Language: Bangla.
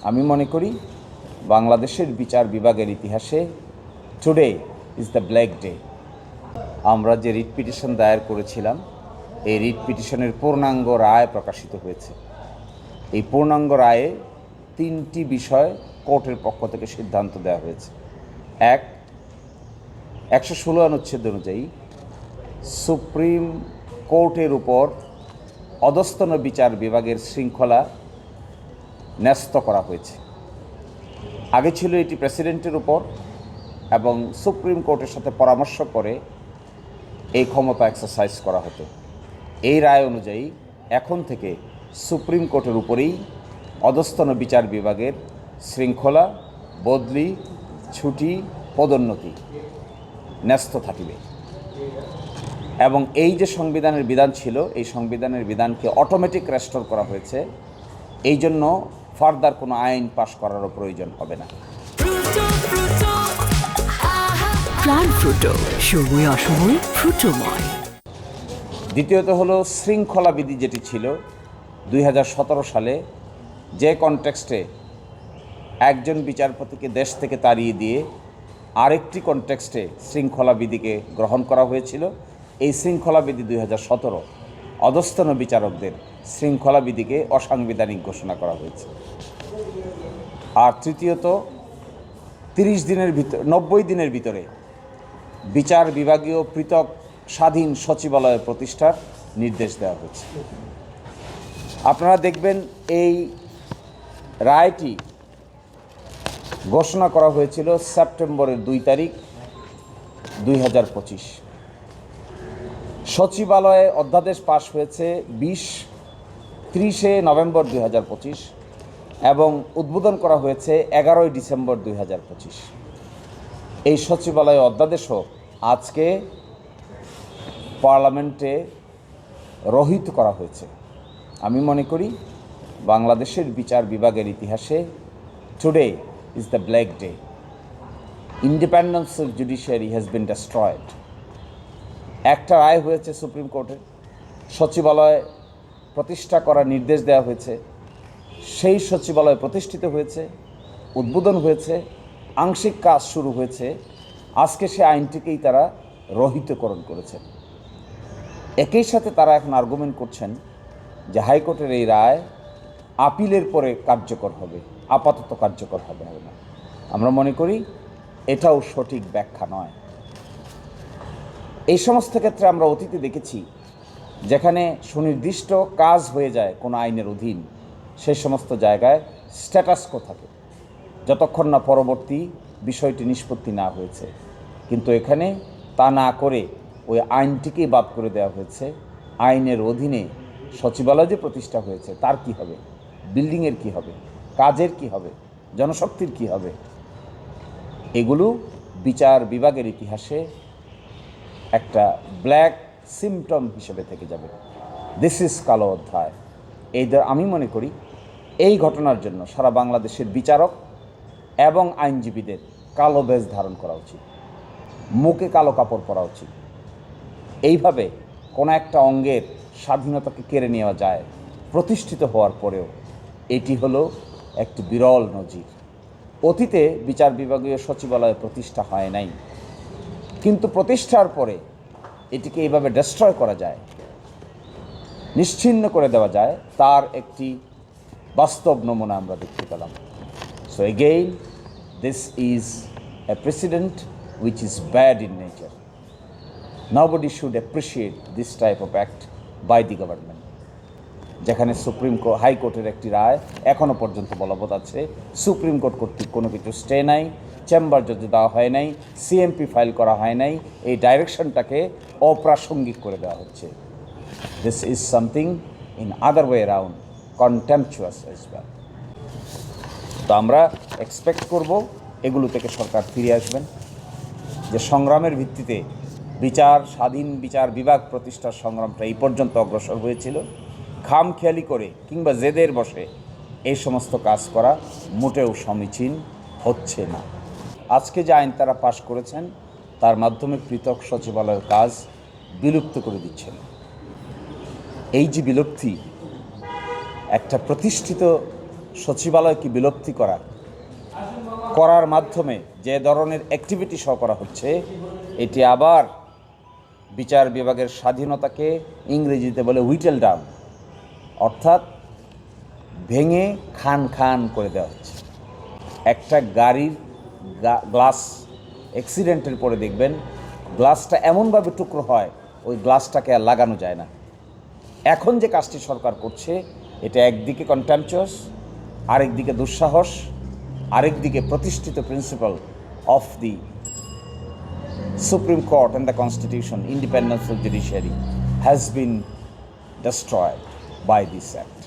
আমি মনে করি বাংলাদেশের বিচার বিভাগের ইতিহাসে today is the black day. আমরা যে রিট পিটিশন দায়ের করেছিলাম, এই রিট পিটিশনের পূর্ণাঙ্গ রায় প্রকাশিত হয়েছে। এই পূর্ণাঙ্গ রায়ে 3টি বিষয় কোর্টের পক্ষ থেকে সিদ্ধান্ত দেওয়া হয়েছে। 116 অনুচ্ছেদ অনুযায়ী সুপ্রিম কোর্টের উপর অধস্তন বিচার বিভাগের শৃঙ্খলা ন্যস্ত করা হয়েছে। আগে ছিল এটি প্রেসিডেন্টের উপর, এবং সুপ্রিম কোর্টের সাথে পরামর্শ করে এই ক্ষমতা এক্সারসাইজ করা হতো। এই রায় অনুযায়ী এখন থেকে সুপ্রিম কোর্টের উপরেই অধস্তন বিচার বিভাগের শৃঙ্খলা, বদলি, ছুটি, পদোন্নতি ন্যস্ত থাকিবে। এবং এই যে সংবিধানের বিধান ছিল, এই সংবিধানের বিধানকে অটোমেটিক রেস্টোর করা হয়েছে। এই জন্য ফার্দার কোনো আইন পাশ করারও প্রয়োজন হবে না। প্রাণ ফ্রুটো, সময় অসময় ফ্রুটোময়। দ্বিতীয়ত হলো শৃঙ্খলা বিধি, যেটি ছিল 2017 সালে, যে কনটেক্সটে একজন বিচারপতিকে দেশ থেকে তাড়িয়ে দিয়ে আরেকটি কনটেক্সটে শৃঙ্খলা বিধিকে গ্রহণ করা হয়েছিল। এই শৃঙ্খলা বিধি 2017 অধস্তন বিচারকদের শৃঙ্খলা বিধিকে অসাংবিধানিক ঘোষণা করা হয়েছে। আর তৃতীয়ত 90 দিনের ভিতরে বিচার বিভাগীয় পৃথক স্বাধীন সচিবালয় প্রতিষ্ঠার নির্দেশ দেওয়া হয়েছে। আপনারা দেখবেন এই রায়টি ঘোষণা করা হয়েছিল সেপ্টেম্বরের 2 তারিখ 2025। সচিবালয়ে অধ্যাদেশ পাশ হয়েছে 30 নভেম্বর 2025 এবং উদ্বোধন করা হয়েছে 11 ডিসেম্বর 2025। এই সচিবালয় অধ্যাদেশও আজকে পার্লামেন্টে রহিত করা হয়েছে। আমি মনে করি বাংলাদেশের বিচার বিভাগের ইতিহাসে today is the black day. Independence of judiciary has been destroyed. একটা রায় হয়েছে সুপ্রিম কোর্টের, সচিবালয় প্রতিষ্ঠা করার নির্দেশ দেওয়া হয়েছে। সেই সচিবালয় প্রতিষ্ঠিত হয়েছে, উদ্বোধন হয়েছে, আংশিক কাজ শুরু হয়েছে। আজকে সে আইনটিকেই তারা রহিতকরণ করেছে। একই সাথে তারা এখন আর্গুমেন্ট করছেন যে হাইকোর্টের এই রায় আপিলের পরে কার্যকর হবে, আপাতত কার্যকর হবে না। আমরা মনে করি এটাও সঠিক ব্যাখ্যা নয়। এই সমস্ত ক্ষেত্রে আমরা অতীতে দেখেছি, যেখানে সুনির্দিষ্ট কাজ হয়ে যায় কোনো আইনের অধীন, সেই সমস্ত জায়গায় স্ট্যাটাস কো থাকে যতক্ষণ না পরবর্তী বিষয়টি নিষ্পত্তি না হয়েছে। কিন্তু এখানে তা না করে ওই আইনটিকেই বাদ করে দেওয়া হয়েছে। আইনের অধীনে সচিবালয় যে প্রতিষ্ঠা হয়েছে তার কি হবে, বিল্ডিংয়ের কি হবে, কাজের কি হবে, জনশক্তির কি হবে, এগুলো বিচার বিভাগের ইতিহাসে একটা ব্ল্যাক সিমটম হিসেবে থেকে যাবে। দিস ইজ কালো অধ্যায়। আমি মনে করি এই ঘটনার জন্য সারা বাংলাদেশের বিচারক এবং আইনজীবীদের কালো বেশ ধারণ করা উচিত, মুখে কালো কাপড় পরা উচিত। এইভাবে কোনো একটা অঙ্গের স্বাধীনতাকে কেড়ে নেওয়া যায় প্রতিষ্ঠিত হওয়ার পরেও, এটি হলো একটি বিরল নজির। অতীতে বিচার বিভাগীয় সচিবালয় প্রতিষ্ঠা হয় নাই, কিন্তু প্রতিষ্ঠার পরে এটিকে এইভাবে ডেস্ট্রয় করা যায়, নিশ্চিহ্ন করে দেওয়া যায়, তার একটি বাস্তব নমুনা আমরা দেখতে পেলাম। So again, this is a precedent which is bad in nature. Nobody should appreciate this type of act by the government. যেখানে হাইকোর্টের একটি রায় এখনও পর্যন্ত বলবৎ আছে, সুপ্রিম কোর্ট কর্তৃক কোনো কিছু স্টে নাই, চেম্বার জজে দেওয়া হয় নাই, সিএমপি ফাইল করা হয় নাই, এই ডাইরেকশনটাকে অপ্রাসঙ্গিক করে দেওয়া হচ্ছে। This is something in other way around contemptuous as well. তো আমরা এক্সপেক্ট করব এগুলো থেকে সরকার ফিরে আসবেন, যে সংগ্রামের ভিত্তিতে স্বাধীন বিচার বিভাগ প্রতিষ্ঠার সংগ্রামটা এই পর্যন্ত অগ্রসর হয়েছিল। খামখেয়ালি করে কিংবা জেদের বসে এই সমস্ত কাজ করা মোটেও সমীচীন হচ্ছে না। আজকে যে আইন তারা পাশ করেছেন, তার মাধ্যমে পৃথক সচিবালয়ের কাজ বিলুপ্ত করে দিচ্ছেন। এই যে বিলুপ্তি, একটা প্রতিষ্ঠিত সচিবালয়কে বিলুপ্তি করার মাধ্যমে যে ধরনের অ্যাক্টিভিটি সহ করা হচ্ছে, এটি আবার বিচার বিভাগের স্বাধীনতাকে ইংরেজিতে বলে হুইটেল ডাউন, অর্থাৎ ভেঙে খান খান করে দেওয়া হচ্ছে। একটা গাড়ির গ্লাস অ্যাক্সিডেন্টের পরে দেখবেন গ্লাসটা এমনভাবে টুকরো হয়, ওই গ্লাসটাকে আর লাগানো যায় না। এখন যে কাজটি সরকার করছে, এটা একদিকে কন্টেম্পচুয়াস, আরেকদিকে দুঃসাহস, আরেকদিকে প্রতিষ্ঠিত principal of the Supreme Court and the Constitution, independence of judiciary has been destroyed by this act.